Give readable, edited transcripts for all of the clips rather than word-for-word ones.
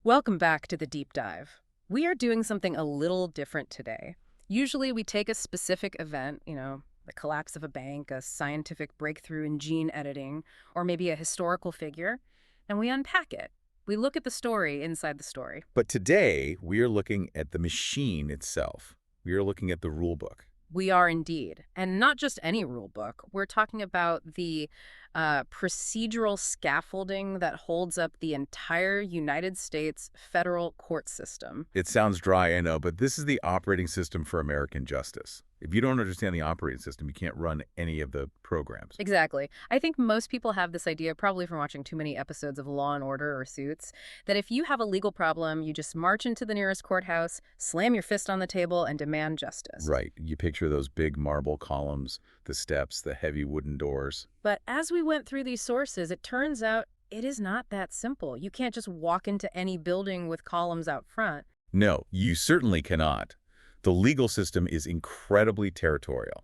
Welcome back to the deep dive. We are doing something a little different today. Usually we take a specific event, the collapse of a bank, a scientific breakthrough in gene editing, or maybe a historical figure, and we unpack it. We look at the story inside the story. But today, we are looking at the machine itself. We are looking at the rule book. We are indeed. And not just any rule book. We're talking about the procedural scaffolding that holds up the entire United States federal court system. It sounds dry, I know, but this is the operating system for American justice. If you don't understand the operating system, you can't run any of the programs. Exactly. I think most people have this idea, probably from watching too many episodes of Law and Order or Suits, that if you have a legal problem, you just march into the nearest courthouse, slam your fist on the table, and demand justice. Right. You picture those big marble columns, the steps, the heavy wooden doors. But as we went through these sources, it turns out it is not that simple. You can't just walk into any building with columns out front. No, you certainly cannot. The legal system is incredibly territorial.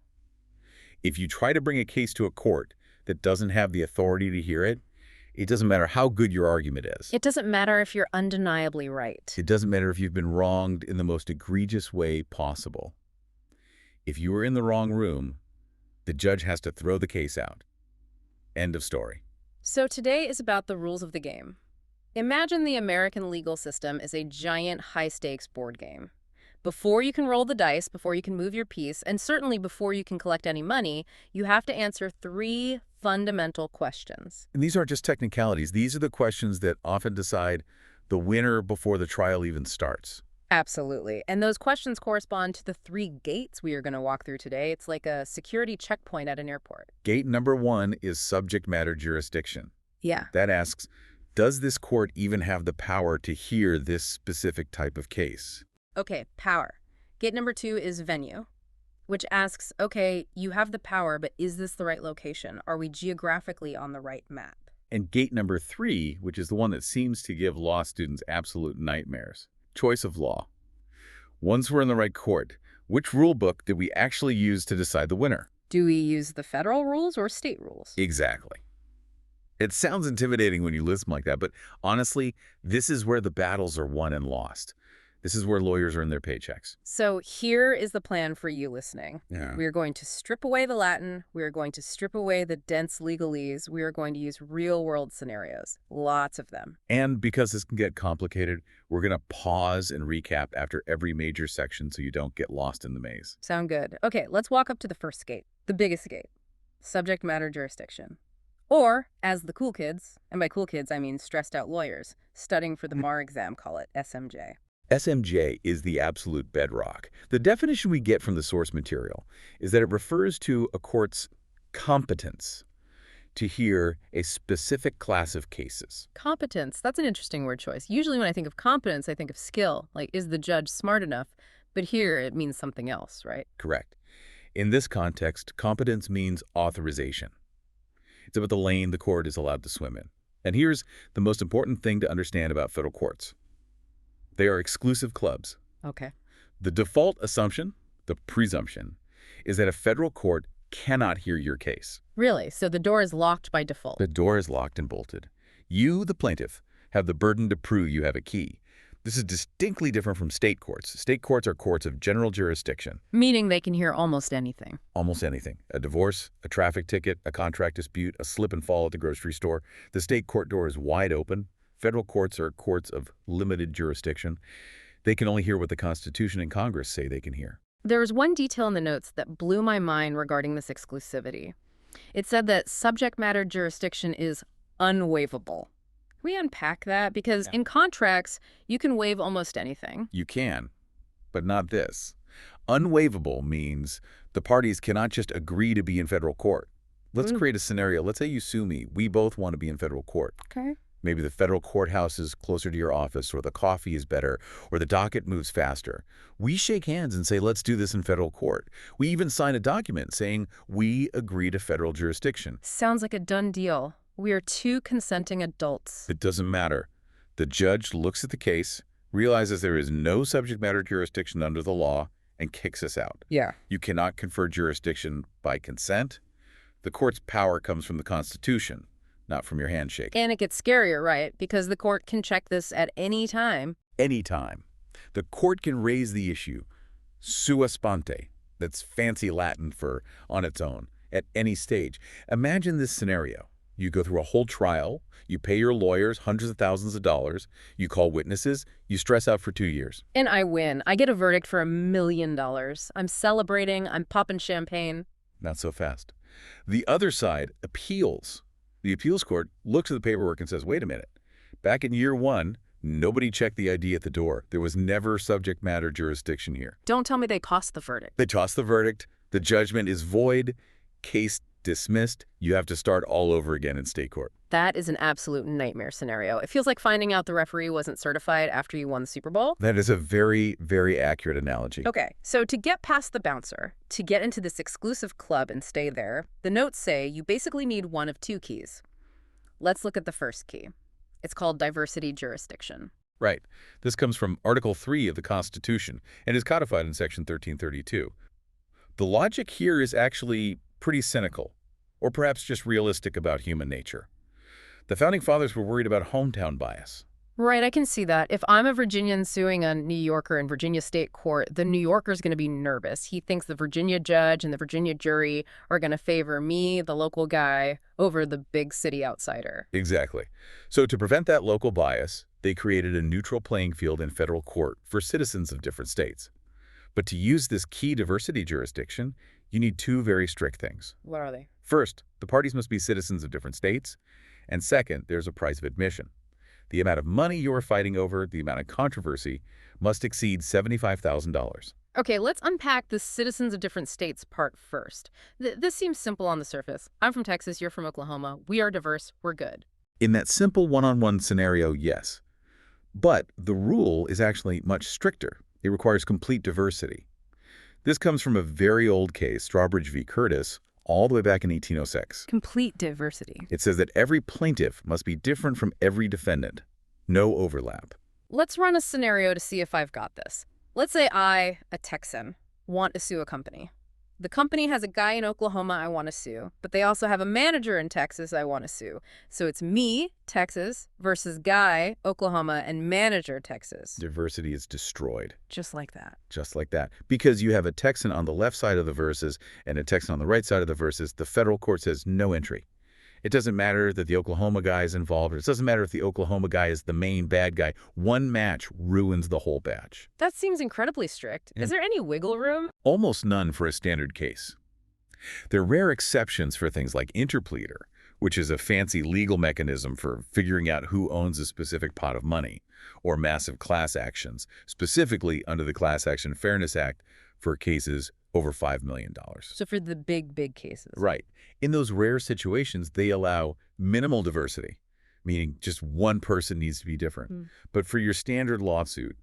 If you try to bring a case to a court that doesn't have the authority to hear it, it doesn't matter how good your argument is. It doesn't matter if you're undeniably right. It doesn't matter if you've been wronged in the most egregious way possible. If you are in the wrong room, the judge has to throw the case out. End of story. So today is about the rules of the game. Imagine the American legal system is a giant high-stakes board game. Before you can roll the dice, before you can move your piece, and certainly before you can collect any money, you have to answer 3 fundamental questions. And these aren't just technicalities. These are the questions that often decide the winner before the trial even starts. Absolutely. And those questions correspond to the 3 gates we are going to walk through today. It's like a security checkpoint at an airport. Gate number 1 is subject matter jurisdiction. Yeah. That asks, does this court even have the power to hear this specific type of case? Okay, power. Gate number 2 is venue, which asks, okay, you have the power, but is this the right location? Are we geographically on the right map? And gate number 3, which is the one that seems to give law students absolute nightmares, choice of law. Once we're in the right court, which rule book did we actually use to decide the winner? Do we use the federal rules or state rules? Exactly. It sounds intimidating when you listen like that, but honestly, this is where the battles are won and lost. This is where lawyers earn their paychecks. So here is the plan for you listening. Yeah. We are going to strip away the Latin. We are going to strip away the dense legalese. We are going to use real-world scenarios, lots of them. And because this can get complicated, we're going to pause and recap after every major section so you don't get lost in the maze. Sound good. Okay, let's walk up to the first gate, the biggest gate, subject matter jurisdiction. Or, as the cool kids, and by cool kids I mean stressed out lawyers, studying for the bar exam call it SMJ. SMJ is the absolute bedrock. The definition we get from the source material is that it refers to a court's competence to hear a specific class of cases. Competence, that's an interesting word choice. Usually when I think of competence, I think of skill, like is the judge smart enough? But here it means something else, right? Correct. In this context, competence means authorization. It's about the lane the court is allowed to swim in. And here's the most important thing to understand about federal courts. They are exclusive clubs. Okay. The default assumption, the presumption, is that a federal court cannot hear your case. Really? So the door is locked by default? The door is locked and bolted. You, the plaintiff, have the burden to prove you have a key. This is distinctly different from state courts. State courts are courts of general jurisdiction. Meaning they can hear almost anything. Almost anything. A divorce, a traffic ticket, a contract dispute, a slip and fall at the grocery store. The state court door is wide open. Federal courts are courts of limited jurisdiction. They can only hear what the Constitution and Congress say they can hear. There was one detail in the notes that blew my mind regarding this exclusivity. It said that subject matter jurisdiction is unwaivable. Can we unpack that? Because in contracts, you can waive almost anything. You can, but not this. Unwaivable means the parties cannot just agree to be in federal court. Let's create a scenario. Let's say you sue me. We both want to be in federal court. Okay. Maybe the federal courthouse is closer to your office, or the coffee is better, or the docket moves faster. We shake hands and say, let's do this in federal court. We even sign a document saying we agree to federal jurisdiction. Sounds like a done deal. We are 2 consenting adults. It doesn't matter. The judge looks at the case, realizes there is no subject matter jurisdiction under the law, and kicks us out. Yeah. You cannot confer jurisdiction by consent. The court's power comes from the Constitution. not from your handshake. And it gets scarier, right? Because the court can check this at any time. Anytime. The court can raise the issue sua sponte. That's fancy Latin for on its own, at any stage. Imagine this scenario. You go through a whole trial, you pay your lawyers hundreds of thousands of dollars, you call witnesses, you stress out for 2 years. And I win. I get a verdict for $1 million. I'm celebrating. I'm popping champagne. Not so fast. The other side appeals. The appeals court looks at the paperwork and says, wait a minute. Back in year 1, nobody checked the ID at the door. There was never subject matter jurisdiction here. Don't tell me they cost the verdict. They toss the verdict. The judgment is void. Case dismissed. You have to start all over again in state court. That is an absolute nightmare scenario. It feels like finding out the referee wasn't certified after you won the Super Bowl. That is a very, very accurate analogy. Okay, so to get past the bouncer, to get into this exclusive club and stay there, the notes say you basically need one of 2 keys. Let's look at the first key. It's called diversity jurisdiction. Right. This comes from Article 3 of the Constitution and is codified in Section 1332. The logic here is actually pretty cynical, or perhaps just realistic about human nature. The Founding Fathers were worried about hometown bias. Right, I can see that. If I'm a Virginian suing a New Yorker in Virginia state court, the New Yorker's going to be nervous. He thinks the Virginia judge and the Virginia jury are going to favor me, the local guy, over the big city outsider. Exactly. So to prevent that local bias, they created a neutral playing field in federal court for citizens of different states. But to use this key diversity jurisdiction, you need 2 very strict things. What are they? First, the parties must be citizens of different states. And second, there's a price of admission. The amount of money you are fighting over, the amount of controversy, must exceed $75,000. Okay, let's unpack the citizens of different states part first. This seems simple on the surface. I'm from Texas, you're from Oklahoma. We are diverse, we're good. In that simple one-on-one scenario, yes. But the rule is actually much stricter. It requires complete diversity. This comes from a very old case, Strawbridge v. Curtis, all the way back in 1806. Complete diversity. It says that every plaintiff must be different from every defendant. No overlap. Let's run a scenario to see if I've got this. Let's say I, a Texan, want to sue a company. The company has a guy in Oklahoma I want to sue, but they also have a manager in Texas I want to sue. So it's me, Texas, versus guy, Oklahoma, and manager, Texas. Diversity is destroyed. Just like that. Just like that. Because you have a Texan on the left side of the verses and a Texan on the right side of the verses, the federal court says no entry. It doesn't matter that the Oklahoma guy is involved, or it doesn't matter if the Oklahoma guy is the main bad guy. One match ruins the whole batch. That seems incredibly strict. Yeah. Is there any wiggle room? Almost none for a standard case. There are rare exceptions for things like interpleader, which is a fancy legal mechanism for figuring out who owns a specific pot of money, or massive class actions, specifically under the Class Action Fairness Act for cases over $5 million. So for the big cases. Right. In those rare situations, they allow minimal diversity, meaning just one person needs to be different. But for your standard lawsuit,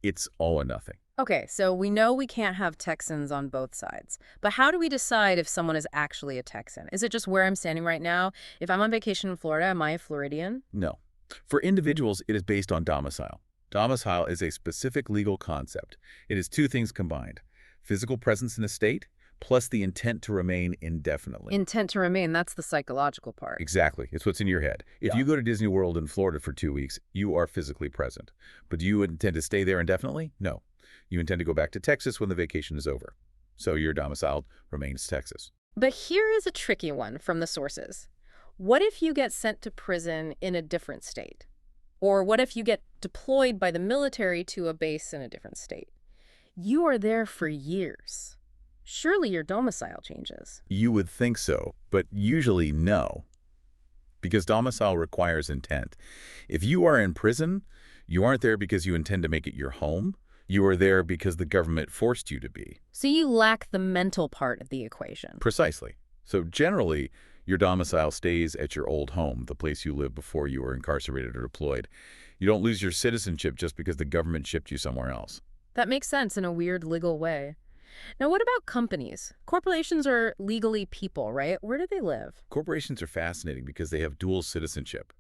it's all or nothing. Okay, so we know we can't have Texans on both sides. But how do we decide if someone is actually a Texan? Is it just where I'm standing right now? If I'm on vacation in Florida, am I a Floridian? No. For individuals, it is based on domicile. Domicile is a specific legal concept. It is 2 things combined: physical presence in a state, plus the intent to remain indefinitely. Intent to remain, that's the psychological part. Exactly. It's what's in your head. If you go to Disney World in Florida for 2 weeks, you are physically present. But do you intend to stay there indefinitely? No. You intend to go back to Texas when the vacation is over. So your domicile remains Texas. But here is a tricky one from the sources. What if you get sent to prison in a different state? Or what if you get deployed by the military to a base in a different state? You are there for years. Surely your domicile changes. You would think so, but usually no. Because domicile requires intent. If you are in prison, you aren't there because you intend to make it your home. You are there because the government forced you to be. So you lack the mental part of the equation. Precisely. So generally, your domicile stays at your old home, the place you lived before you were incarcerated or deployed. You don't lose your citizenship just because the government shipped you somewhere else. That makes sense in a weird legal way. Now, what about companies? Corporations are legally people, right? Where do they live? Corporations are fascinating because they have dual citizenship.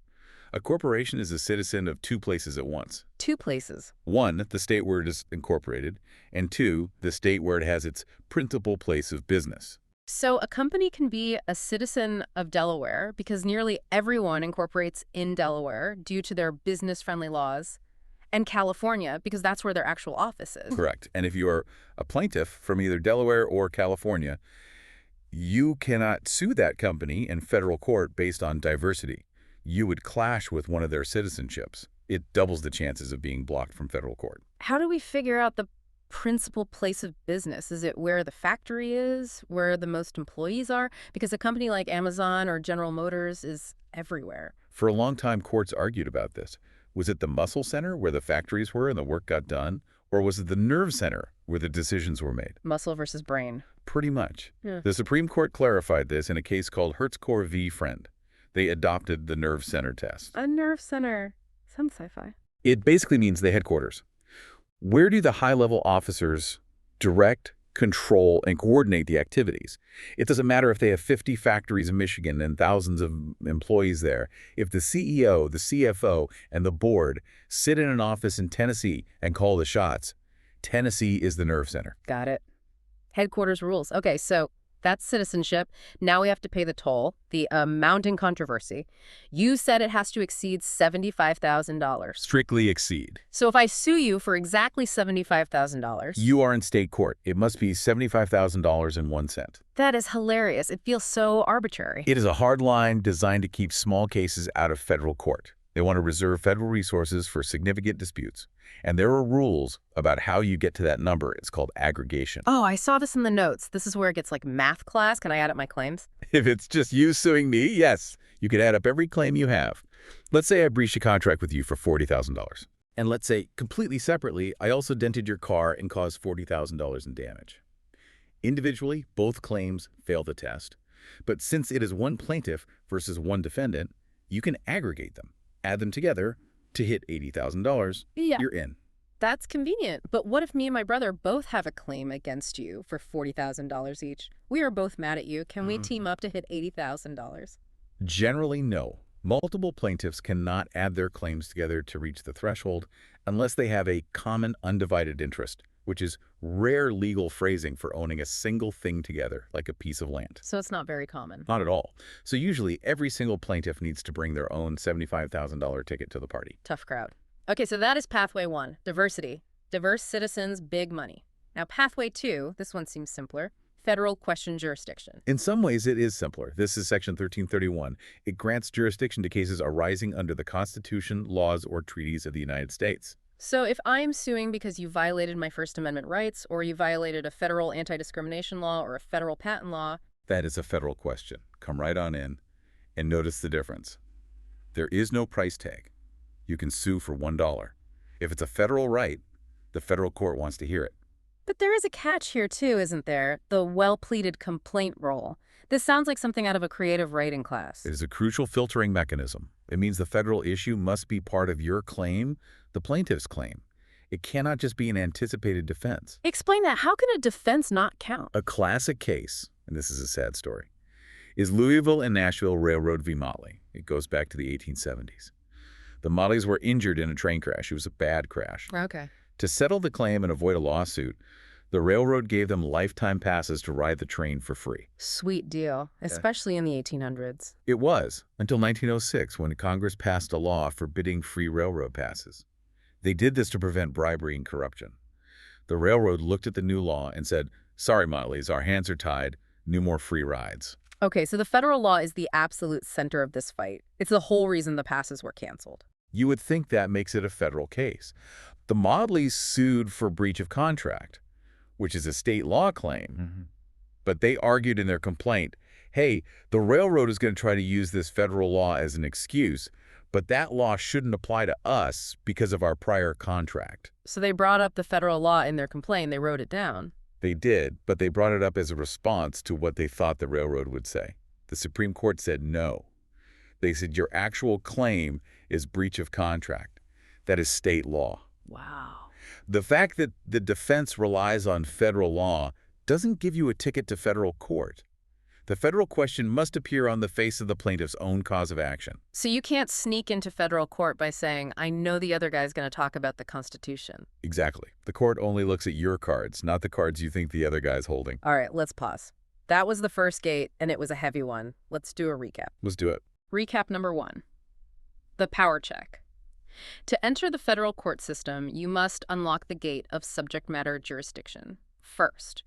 A corporation is a citizen of 2 places at once. 2 places. 1, the state where it is incorporated, and 2, the state where it has its principal place of business. So a company can be a citizen of Delaware because nearly everyone incorporates in Delaware due to their business-friendly laws, and California because that's where their actual office is. Correct. And if you are a plaintiff from either Delaware or California, you cannot sue that company in federal court based on diversity. You would clash with one of their citizenships. It doubles the chances of being blocked from federal court. How do we figure out the principal place of business? Is it where the factory is, where the most employees are? Because a company like Amazon or General Motors is everywhere. For a long time, courts argued about this. Was it the muscle center where the factories were and the work got done? Or was it the nerve center where the decisions were made? Muscle versus brain. Pretty much. Yeah. The Supreme Court clarified this in a case called Hertzcore v. Friend. They adopted the nerve center test. A nerve center. Sounds sci-fi. It basically means the headquarters. Where do the high-level officers direct, control, and coordinate the activities? It doesn't matter if they have 50 factories in Michigan and thousands of employees there. If the CEO, the CFO, and the board sit in an office in Tennessee and call the shots, Tennessee is the nerve center. Got it. Headquarters rules. Okay, so that's citizenship. Now we have to pay the toll, the mounting controversy. You said it has to exceed $75,000. Strictly exceed. So if I sue you for exactly $75,000... You are in state court. It must be $75,000.01. That is hilarious. It feels so arbitrary. It is a hard line designed to keep small cases out of federal court. They want to reserve federal resources for significant disputes. And there are rules about how you get to that number. It's called aggregation. Oh, I saw this in the notes. This is where it gets like math class. Can I add up my claims? If it's just you suing me, yes, you could add up every claim you have. Let's say I breached a contract with you for $40,000. And let's say, completely separately, I also dented your car and caused $40,000 in damage. Individually, both claims fail the test. But since it is one plaintiff versus one defendant, you can aggregate them, add them together to hit $80,000. Yeah. You're in. That's convenient. But what if me and my brother both have a claim against you for $40,000 each? We are both mad at you. Can we team up to hit $80,000? Generally, no. Multiple plaintiffs cannot add their claims together to reach the threshold unless they have a common undivided interest, which is rare legal phrasing for owning a single thing together, like a piece of land. So it's not very common. Not at all. So usually, every single plaintiff needs to bring their own $75,000 ticket to the party. Tough crowd. Okay, so that is pathway 1, diversity. Diverse citizens, big money. Now pathway 2, this one seems simpler. Federal question jurisdiction. In some ways, it is simpler. This is Section 1331. It grants jurisdiction to cases arising under the Constitution, laws, or treaties of the United States. So if I'm suing because you violated my First Amendment rights, or you violated a federal anti-discrimination law or a federal patent law... That is a federal question. Come right on in and notice the difference. There is no price tag. You can sue for $1. If it's a federal right, the federal court wants to hear it. But there is a catch here too, isn't there? The well-pleaded complaint rule. This sounds like something out of a creative writing class. It is a crucial filtering mechanism. It means the federal issue must be part of your claim, the plaintiff's claim. It cannot just be an anticipated defense. Explain that. How can a defense not count? A classic case, and this is a sad story, is Louisville and Nashville Railroad v. Motley. It goes back to the 1870s. The Motleys were injured in a train crash. It was a bad crash. Okay. To settle the claim and avoid a lawsuit, the railroad gave them lifetime passes to ride the train for free. Sweet deal, especially in the 1800s. It was, until 1906 when Congress passed a law forbidding free railroad passes. They did this to prevent bribery and corruption. The railroad looked at the new law and said, "Sorry, Motleys, our hands are tied. No more free rides." Okay, so the federal law is the absolute center of this fight. It's the whole reason the passes were canceled. You would think that makes it a federal case. The Motleys sued for breach of contract, which is a state law claim. But they argued in their complaint, hey, the railroad is going to try to use this federal law as an excuse, but that law shouldn't apply to us because of our prior contract. So they brought up the federal law in their complaint. They wrote it down. They did, but they brought it up as a response to what they thought the railroad would say. The Supreme Court said no. They said your actual claim is breach of contract. That is state law. Wow. The fact that the defense relies on federal law doesn't give you a ticket to federal court. The federal question must appear on the face of the plaintiff's own cause of action. So you can't sneak into federal court by saying, I know the other guy's going to talk about the Constitution. Exactly. The court only looks at your cards, not the cards you think the other guy's holding. All right, let's pause. That was the first gate, and it was a heavy one. Let's do a recap. Let's do it. Recap number 1. The power check. To enter the federal court system, you must unlock the gate of subject matter jurisdiction. First,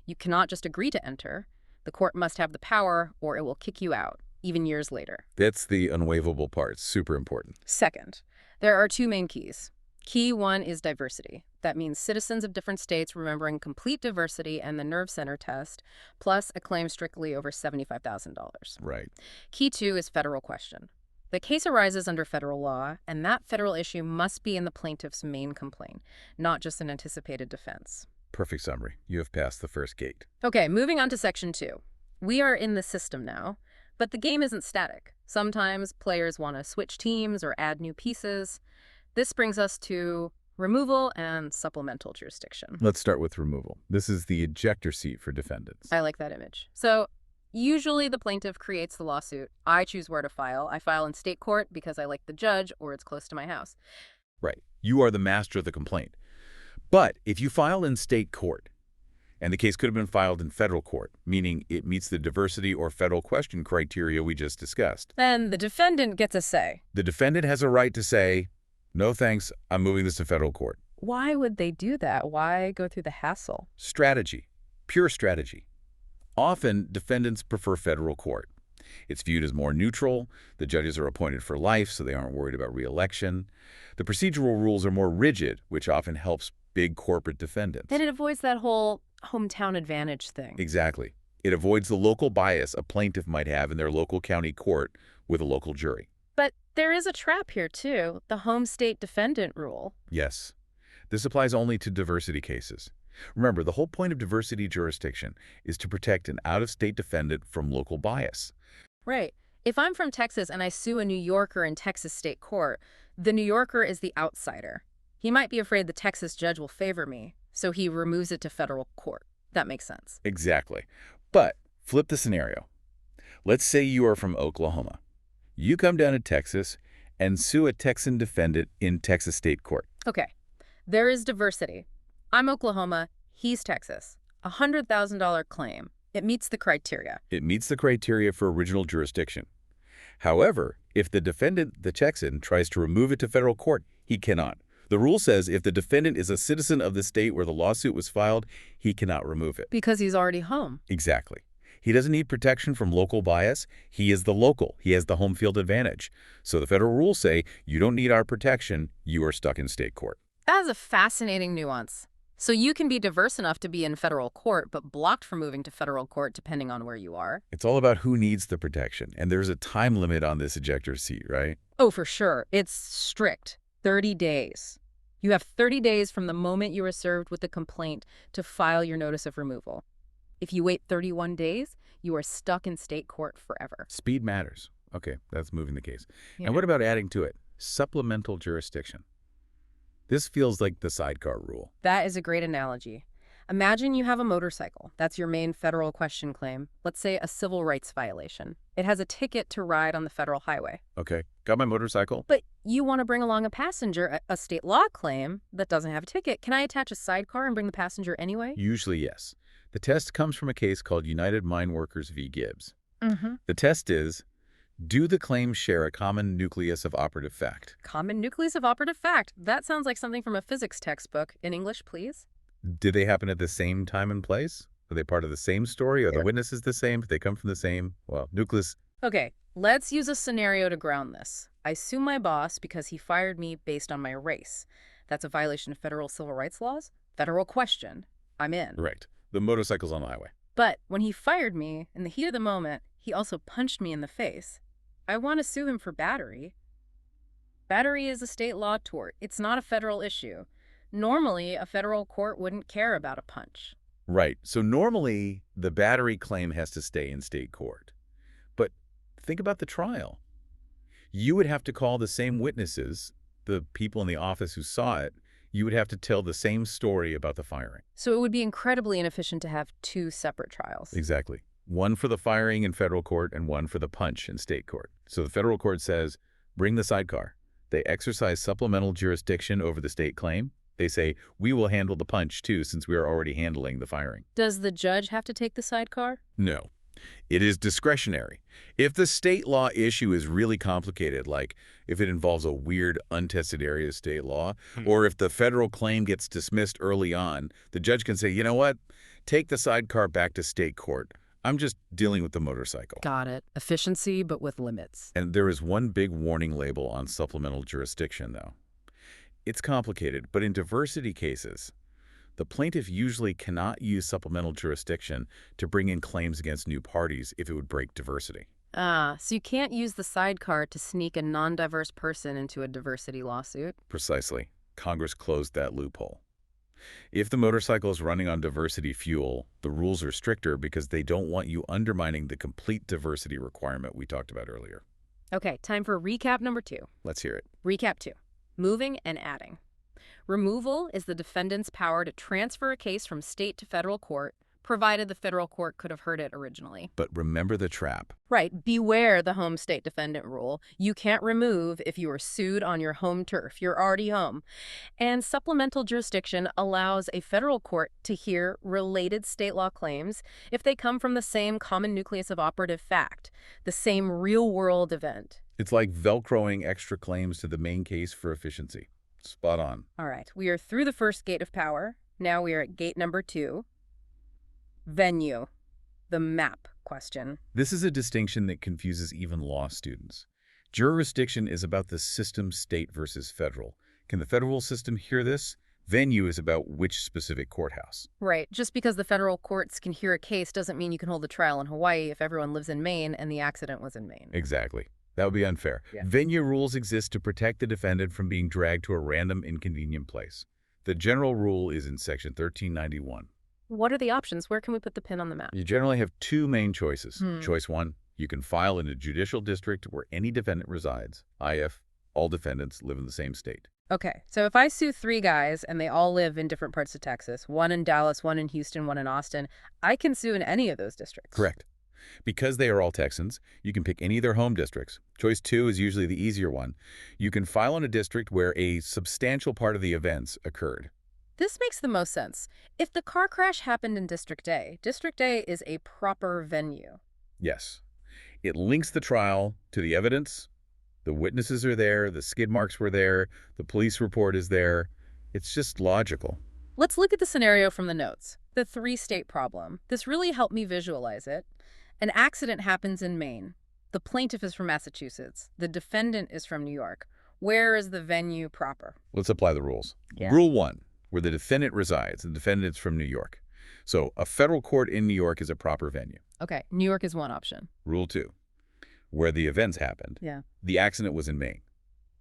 you cannot just agree to enter. The court must have the power, or it will kick you out, even years later. That's the unwaivable part. Super important. Second, there are 2 main keys. Key 1 is diversity. That means citizens of different states remembering complete diversity and the nerve center test, plus a claim strictly over $75,000. Right. Key 2 is federal question. The case arises under federal law, and that federal issue must be in the plaintiff's main complaint, not just an anticipated defense. Perfect summary. You have passed the first gate. Okay, moving on to Section 2. We are in the system now, but the game isn't static. Sometimes players want to switch teams or add new pieces. This brings us to removal and supplemental jurisdiction. Let's start with removal. This is the ejector seat for defendants. I like that image. So usually the plaintiff creates the lawsuit. I choose where to file. I file in state court because I like the judge or it's close to my house. Right. You are the master of the complaint. But if you file in state court, and the case could have been filed in federal court, meaning it meets the diversity or federal question criteria we just discussed, then the defendant gets a say. the defendant has a right to say, no thanks, I'm moving this to federal court. Why would they do that? Why go through the hassle? Strategy. Pure strategy. Often, defendants prefer federal court. It's viewed as more neutral. The judges are appointed for life, so they aren't worried about re-election. The procedural rules are more rigid, which often helps big corporate defendants. And it avoids that whole hometown advantage thing. Exactly. It avoids the local bias a plaintiff might have in their local county court with a local jury. But there is a trap here, too, the home state defendant rule. Yes. This applies only to diversity cases. Remember, the whole point of diversity jurisdiction is to protect an out-of-state defendant from local bias. Right. If I'm from Texas and I sue a New Yorker in Texas state court, the New Yorker is the outsider. He might be afraid the Texas judge will favor me, so he removes it to federal court. That makes sense. Exactly. But flip the scenario. Let's say you are from Oklahoma. You come down to Texas and sue a Texan defendant in Texas state court. Okay. There is diversity. I'm Oklahoma. He's Texas. $100,000 claim. It meets the criteria. It meets the criteria for original jurisdiction. However, if the defendant, the Texan, tries to remove it to federal court, he cannot. The rule says if the defendant is a citizen of the state where the lawsuit was filed, he cannot remove it. Because he's already home. Exactly. He doesn't need protection from local bias. He is the local. He has the home field advantage. So the federal rules say, you don't need our protection. You are stuck in state court. That is a fascinating nuance. So you can be diverse enough to be in federal court, but blocked from moving to federal court depending on where you are. It's all about who needs the protection. And there's a time limit on this ejector seat, right? Oh, for sure. It's strict. 30 days. You have 30 days from the moment you are served with the complaint to file your notice of removal. If you wait 31 days, you are stuck in state court forever. Speed matters. Okay, that's moving the case. Yeah. And what about adding to it? Supplemental jurisdiction. This feels like the sidecar rule. That is a great analogy. Imagine you have a motorcycle. That's your main federal question claim. Let's say a civil rights violation. It has a ticket to ride on the federal highway. Okay, got my motorcycle. But you want to bring along a passenger, a state law claim that doesn't have a ticket. Can I attach a sidecar and bring the passenger anyway? Usually, yes. The test comes from a case called United Mine Workers v. Gibbs. Mm-hmm. The test is, do the claims share a common nucleus of operative fact? Common nucleus of operative fact. That sounds like something from a physics textbook. In English, please. Did they happen at the same time and place? Are they part of the same story? Are the witnesses the same? Do they come from the same, nucleus? Okay, let's use a scenario to ground this. I sue my boss because he fired me based on my race. That's a violation of federal civil rights laws. Federal question. I'm in. Right. The motorcycle's on the highway. But when he fired me, in the heat of the moment, he also punched me in the face. I want to sue him for battery. Battery is a state law tort. It's not a federal issue. Normally, a federal court wouldn't care about a punch. Right. So normally, the battery claim has to stay in state court. But think about the trial. You would have to call the same witnesses, the people in the office who saw it. You would have to tell the same story about the firing. So it would be incredibly inefficient to have 2 separate trials. Exactly. One for the firing in federal court and one for the punch in state court. So the federal court says, bring the sidecar. They exercise supplemental jurisdiction over the state claim. They say, we will handle the punch, too, since we are already handling the firing. Does the judge have to take the sidecar? No. It is discretionary. If the state law issue is really complicated, like if it involves a weird, untested area of state law, or if the federal claim gets dismissed early on, the judge can say, you know what, take the sidecar back to state court. I'm just dealing with the motorcycle. Got it. Efficiency, but with limits. And there is one big warning label on supplemental jurisdiction, though. It's complicated, but in diversity cases, the plaintiff usually cannot use supplemental jurisdiction to bring in claims against new parties if it would break diversity. So you can't use the sidecar to sneak a non-diverse person into a diversity lawsuit? Precisely. Congress closed that loophole. If the motorcycle is running on diversity fuel, the rules are stricter because they don't want you undermining the complete diversity requirement we talked about earlier. Okay, time for recap number 2. Let's hear it. Recap 2. Moving and adding. Removal is the defendant's power to transfer a case from state to federal court, provided the federal court could have heard it originally. But remember the trap. Right. Beware the home state defendant rule. You can't remove if you are sued on your home turf. You're already home. And supplemental jurisdiction allows a federal court to hear related state law claims if they come from the same common nucleus of operative fact, the same real-world event. It's like Velcroing extra claims to the main case for efficiency. Spot on. All right. We are through the first gate of power. Now we are at gate number 2. Venue. The map question. This is a distinction that confuses even law students. Jurisdiction is about the system state versus federal. Can the federal system hear this? Venue is about which specific courthouse. Right. Just because the federal courts can hear a case doesn't mean you can hold the trial in Hawaii if everyone lives in Maine and the accident was in Maine. Exactly. That would be unfair. Yeah. Venue rules exist to protect the defendant from being dragged to a random, inconvenient place. The general rule is in Section 1391. What are the options? Where can we put the pin on the map? You generally have two main choices. Choice 1, you can file in a judicial district where any defendant resides, if all defendants live in the same state. Okay, so if I sue 3 guys and they all live in different parts of Texas, one in Dallas, one in Houston, one in Austin, I can sue in any of those districts. Correct. Because they are all Texans, you can pick any of their home districts. Choice 2 is usually the easier one. You can file in a district where a substantial part of the events occurred. This makes the most sense. If the car crash happened in District A is a proper venue. Yes. It links the trial to the evidence. The witnesses are there, the skid marks were there, the police report is there. It's just logical. Let's look at the scenario from the notes. The 3-state problem. This really helped me visualize it. An accident happens in Maine. The plaintiff is from Massachusetts. The defendant is from New York. Where is the venue proper? Let's apply the rules. Yeah. Rule 1, where the defendant resides. The defendant is from New York. So a federal court in New York is a proper venue. Okay, New York is one option. Rule 2, where the events happened. Yeah. The accident was in Maine.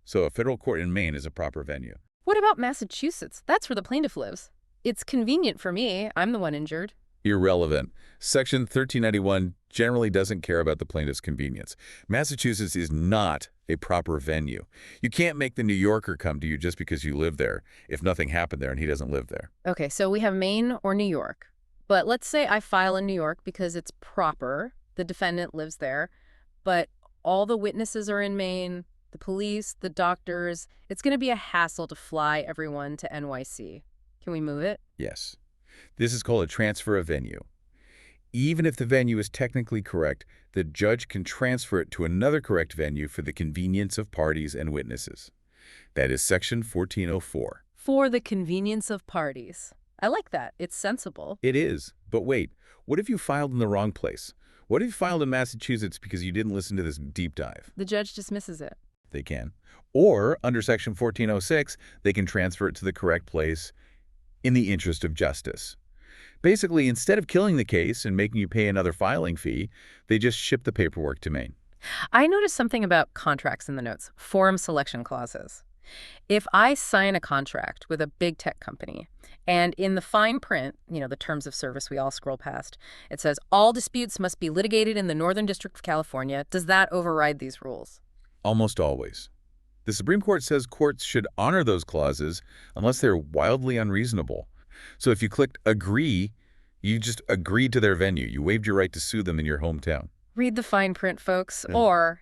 So a federal court in Maine is a proper venue. What about Massachusetts? That's where the plaintiff lives. It's convenient for me. I'm the one injured. Irrelevant. Section 1391 generally doesn't care about the plaintiff's convenience. Massachusetts is not a proper venue. You can't make the New Yorker come to you just because you live there if nothing happened there and he doesn't live there. Okay, so we have Maine or New York. But let's say I file in New York because it's proper. The defendant lives there. But all the witnesses are in Maine, the police, the doctors. It's going to be a hassle to fly everyone to NYC. Can we move it? Yes. This is called a transfer of venue. Even if the venue is technically correct, the judge can transfer it to another correct venue for the convenience of parties and witnesses. That is Section 1404. For the convenience of parties. I like that. It's sensible. It is. But wait, what if you filed in the wrong place? What if you filed in Massachusetts because you didn't listen to this deep dive? The judge dismisses it. They can. Or, under Section 1406, they can transfer it to the correct place in the interest of justice. Basically, instead of killing the case and making you pay another filing fee, they just ship the paperwork to Maine. I noticed something about contracts in the notes, forum selection clauses. If I sign a contract with a big tech company, and in the fine print, the terms of service we all scroll past, it says all disputes must be litigated in the Northern District of California, does that override these rules? Almost always. The Supreme Court says courts should honor those clauses unless they're wildly unreasonable. So if you clicked agree, you just agreed to their venue. You waived your right to sue them in your hometown. Read the fine print, folks. Or,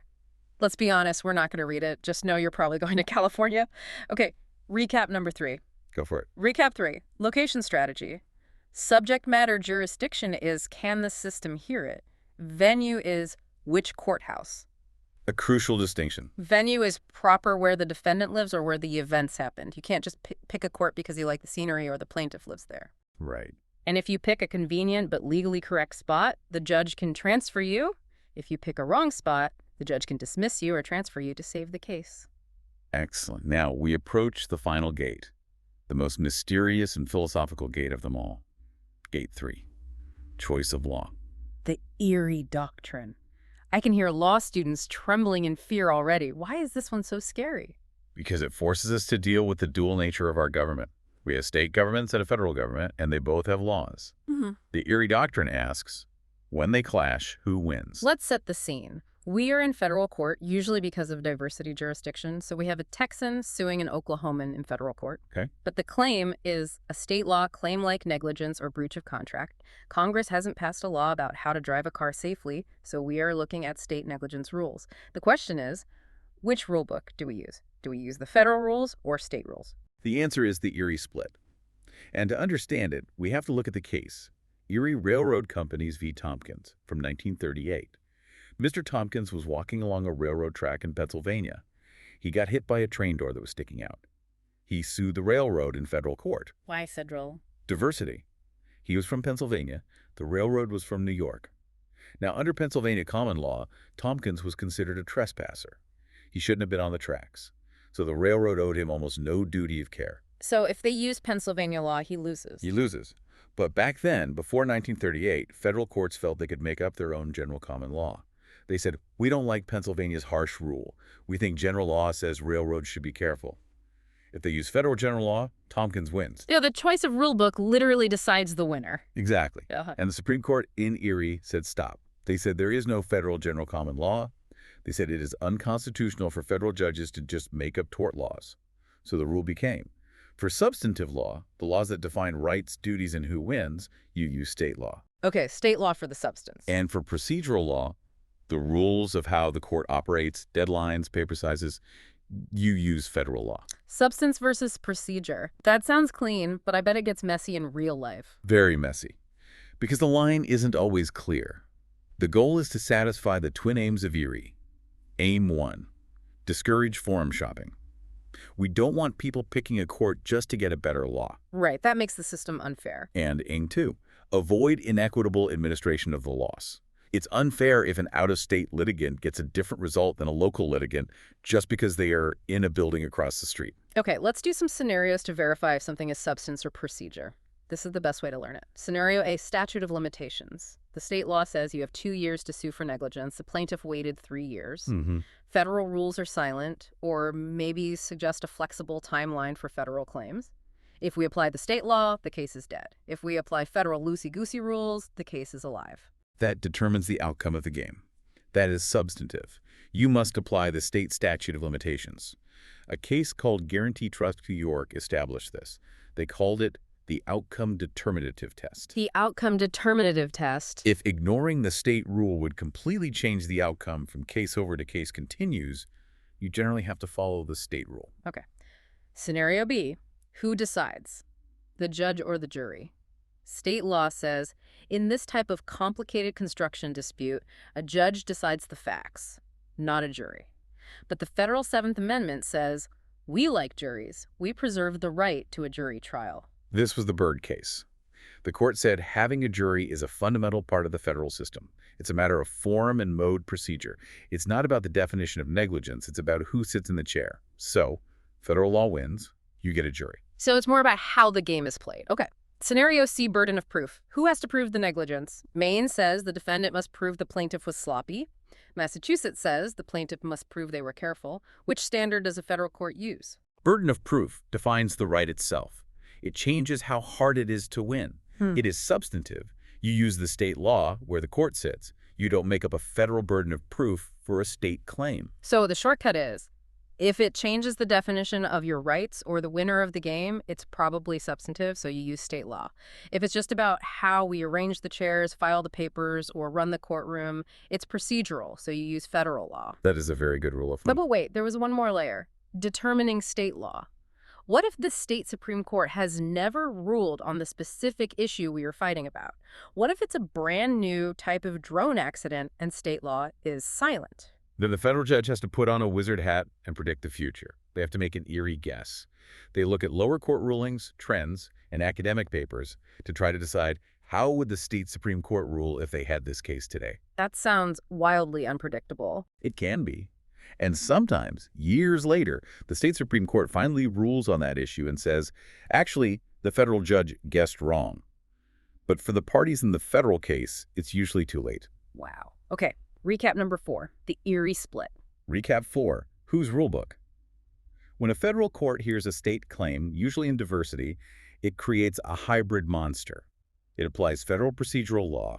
let's be honest, we're not going to read it. Just know you're probably going to California. Okay, recap number 3. Go for it. Recap 3. Location strategy. Subject matter jurisdiction is can the system hear it? Venue is which courthouse? A crucial distinction. Venue is proper where the defendant lives or where the events happened. You can't just pick a court because you like the scenery or the plaintiff lives there. Right. And if you pick a convenient but legally correct spot, the judge can transfer you. If you pick a wrong spot, the judge can dismiss you or transfer you to save the case. Excellent. Now, we approach the final gate, the most mysterious and philosophical gate of them all. Gate 3. Choice of law. The Erie Doctrine. I can hear law students trembling in fear already. Why is this one so scary? Because it forces us to deal with the dual nature of our government. We have state governments and a federal government, and they both have laws. The Erie Doctrine asks, when they clash, who wins? Let's set the scene. We are in federal court, usually because of diversity jurisdiction, so we have a Texan suing an Oklahoman in federal court. Okay. But the claim is a state law claim like negligence or breach of contract. Congress hasn't passed a law about how to drive a car safely, so we are looking at state negligence rules. The question is, which rule book do we use? Do we use the federal rules or state rules? The answer is the Erie split. And to understand it, we have to look at the case. Erie Railroad Companies v. Tompkins from 1938. Mr. Tompkins was walking along a railroad track in Pennsylvania. He got hit by a train door that was sticking out. He sued the railroad in federal court. Why federal? Diversity. He was from Pennsylvania. The railroad was from New York. Now, under Pennsylvania common law, Tompkins was considered a trespasser. He shouldn't have been on the tracks. So the railroad owed him almost no duty of care. So if they use Pennsylvania law, he loses. He loses. But back then, before 1938, federal courts felt they could make up their own general common law. They said, we don't like Pennsylvania's harsh rule. We think general law says railroads should be careful. If they use federal general law, Tompkins wins. Yeah, the choice of rule book literally decides the winner. Exactly. Uh-huh. And the Supreme Court in Erie said stop. They said there is no federal general common law. They said it is unconstitutional for federal judges to just make up tort laws. So the rule became, for substantive law, the laws that define rights, duties, and who wins, you use state law. Okay, state law for the substance. And for procedural law, the rules of how the court operates, deadlines, paper sizes, you use federal law. Substance versus procedure. That sounds clean, but I bet it gets messy in real life. Very messy. Because the line isn't always clear. The goal is to satisfy the twin aims of Erie. Aim 1. Discourage forum shopping. We don't want people picking a court just to get a better law. Right, that makes the system unfair. And aim 2. Avoid inequitable administration of the loss. It's unfair if an out-of-state litigant gets a different result than a local litigant just because they are in a building across the street. Okay, let's do some scenarios to verify if something is substance or procedure. This is the best way to learn it. Scenario A, statute of limitations. The state law says you have 2 years to sue for negligence. The plaintiff waited 3 years. Federal rules are silent, or maybe suggest a flexible timeline for federal claims. If we apply the state law, the case is dead. If we apply federal loosey-goosey rules, the case is alive. That determines the outcome of the game. That is substantive. You must apply the state statute of limitations. A case called Guarantee Trust v. York established this. They called it the outcome determinative test. The outcome determinative test. If ignoring the state rule would completely change the outcome from case over to case continues, you generally have to follow the state rule. Okay. Scenario B, who decides? The judge or the jury? State law says, in this type of complicated construction dispute, a judge decides the facts, not a jury. But the federal 7th Amendment says, we like juries. We preserve the right to a jury trial. This was the Byrd case. The court said having a jury is a fundamental part of the federal system. It's a matter of form and mode procedure. It's not about the definition of negligence. It's about who sits in the chair. So, federal law wins. You get a jury. So it's more about how the game is played. Okay. Scenario C, burden of proof. Who has to prove the negligence? Maine says the defendant must prove the plaintiff was sloppy. Massachusetts says the plaintiff must prove they were careful. Which standard does a federal court use? Burden of proof defines the right itself. It changes how hard it is to win. It is substantive. You use the state law where the court sits. You don't make up a federal burden of proof for a state claim. So the shortcut is, if it changes the definition of your rights or the winner of the game, it's probably substantive, so you use state law. If it's just about how we arrange the chairs, file the papers, or run the courtroom, it's procedural, so you use federal law. That is a very good rule of thumb. But wait, there was one more layer. Determining state law. What if the state Supreme Court has never ruled on the specific issue we are fighting about? What if it's a brand new type of drone accident and state law is silent? Then the federal judge has to put on a wizard hat and predict the future. They have to make an eerie guess. They look at lower court rulings, trends, and academic papers to try to decide how would the state Supreme Court rule if they had this case today. That sounds wildly unpredictable. It can be. And sometimes, years later, the state Supreme Court finally rules on that issue and says, actually, the federal judge guessed wrong. But for the parties in the federal case, it's usually too late. Wow. Okay, recap number 4, the eerie split. Recap 4, whose rulebook? When a federal court hears a state claim, usually in diversity, it creates a hybrid monster. It applies federal procedural law,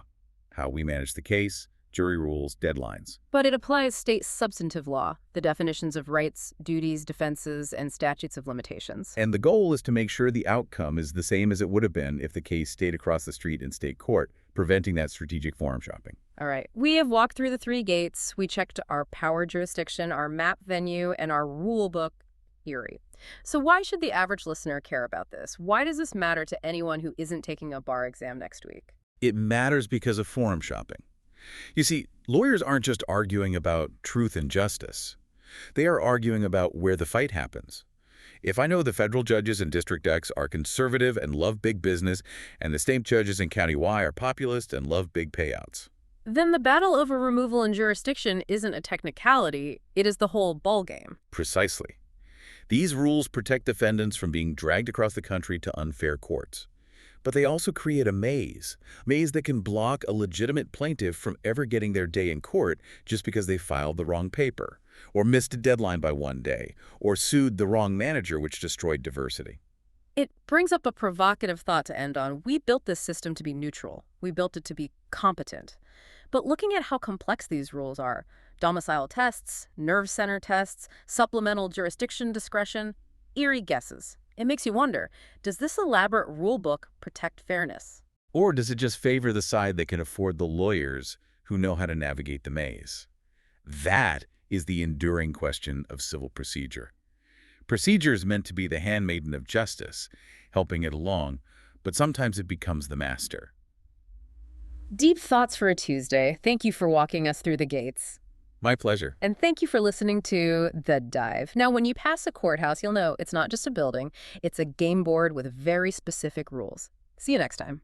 how we manage the case, jury rules, deadlines. But it applies state substantive law, the definitions of rights, duties, defenses, and statutes of limitations. And the goal is to make sure the outcome is the same as it would have been if the case stayed across the street in state court, preventing that strategic forum shopping. All right, we have walked through the 3 gates. We checked our power jurisdiction, our map venue, and our rule book, Erie. So why should the average listener care about this? Why does this matter to anyone who isn't taking a bar exam next week? It matters because of forum shopping. You see, lawyers aren't just arguing about truth and justice. They are arguing about where the fight happens. If I know the federal judges in District X are conservative and love big business, and the state judges in County Y are populist and love big payouts, Then the battle over removal and jurisdiction isn't a technicality, it is the whole ballgame. precisely. These rules protect defendants from being dragged across the country to unfair courts. But they also create a maze that can block a legitimate plaintiff from ever getting their day in court just because they filed the wrong paper, or missed a deadline by 1 day, or sued the wrong manager, which destroyed diversity. It brings up a provocative thought to end on. We built this system to be neutral. We built it to be competent. But looking at how complex these rules are, domicile tests, nerve center tests, supplemental jurisdiction discretion, eerie guesses. It makes you wonder, does this elaborate rule book protect fairness? Or does it just favor the side that can afford the lawyers who know how to navigate the maze? That is the enduring question of civil procedure. Procedure is meant to be the handmaiden of justice, helping it along, but sometimes it becomes the master. Deep thoughts for a Tuesday. Thank you for walking us through the gates. My pleasure. And thank you for listening to The Dive. Now, when you pass a courthouse, you'll know it's not just a building, it's a game board with very specific rules. See you next time.